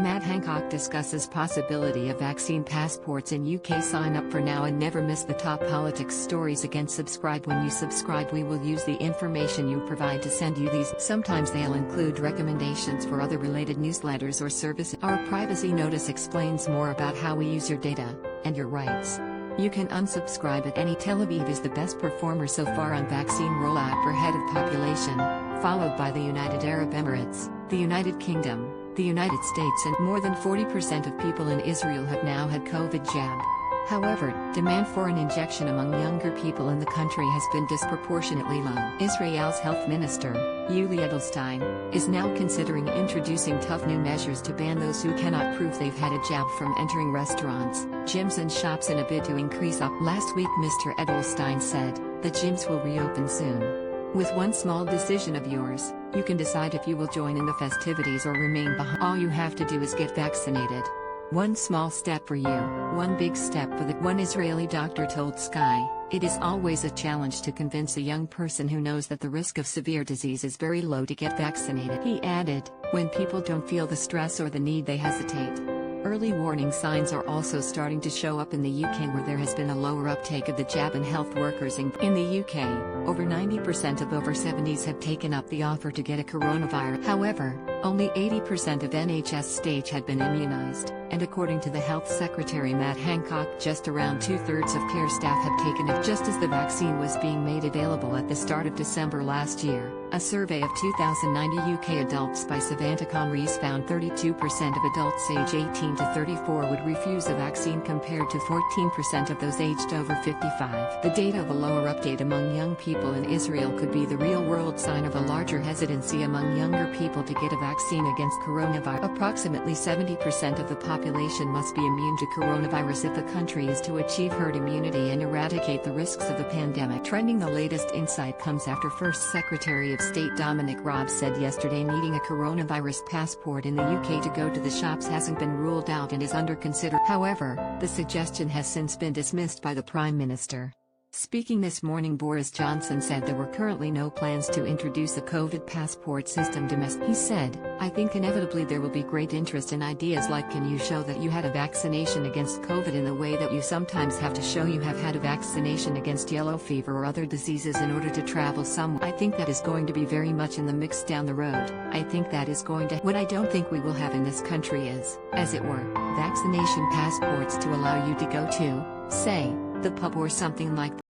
Matt Hancock discusses possibility of vaccine passports in UK. Sign up for now and never miss the top politics stories again. Subscribe. When you subscribe, we will use the information you provide to send you these. Sometimes they'll include recommendations for other related newsletters or services. Our privacy notice explains more about how we use your data and your rights. You can unsubscribe at any. Tel Aviv is the best performer so far on vaccine rollout per head of population, followed by the United Arab Emirates, the United Kingdom, the United States, and more than 40% of people in Israel have now had COVID jab. However, demand for an injection among younger people in the country has been disproportionately low. Israel's health minister, Yuli Edelstein, is now considering introducing tough new measures to ban those who cannot prove they've had a jab from entering restaurants, gyms and shops in a bid to increase up. Last week Mr. Edelstein said, the gyms will reopen soon. With one small decision of yours, you can decide if you will join in the festivities or remain behind. All you have to do is get vaccinated. One small step for you, one big step for the. One Israeli doctor told Sky, it is always a challenge to convince a young person who knows that the risk of severe disease is very low to get vaccinated. He added, when people don't feel the stress or the need, they hesitate. Early warning signs are also starting to show up in the UK, where there has been a lower uptake of the jab in health workers. In the UK, over 90% of over 70s have taken up the offer to get a coronavirus. However, only 80% of NHS staff had been immunized, and according to the Health Secretary Matt Hancock, just around two-thirds of care staff have taken it. Just as the vaccine was being made available at the start of December last year, a survey of 2,090 UK adults by Savanta Comries found 32% of adults age 18 to 34 would refuse a vaccine, compared to 14% of those aged over 55. The data of a lower uptake among young people in Israel could be the real-world sign of a larger hesitancy among younger people to get a vaccine against coronavirus. Approximately 70% of the population must be immune to coronavirus if the country is to achieve herd immunity and eradicate the risks of the pandemic. Trending. The latest insight comes after First Secretary of State Dominic Raab said yesterday needing a coronavirus passport in the UK to go to the shops hasn't been ruled out and is under consideration. However, the suggestion has since been dismissed by the Prime Minister. Speaking this morning, Boris Johnson said there were currently no plans to introduce a COVID passport system domestically. He said, I think inevitably there will be great interest in ideas like, can you show that you had a vaccination against COVID in the way that you sometimes have to show you have had a vaccination against yellow fever or other diseases in order to travel somewhere. I think that is going to be very much in the mix down the road. I think that is going to. What I don't think we will have in this country is, as it were, vaccination passports to allow you to go to, say, the pub or something like that.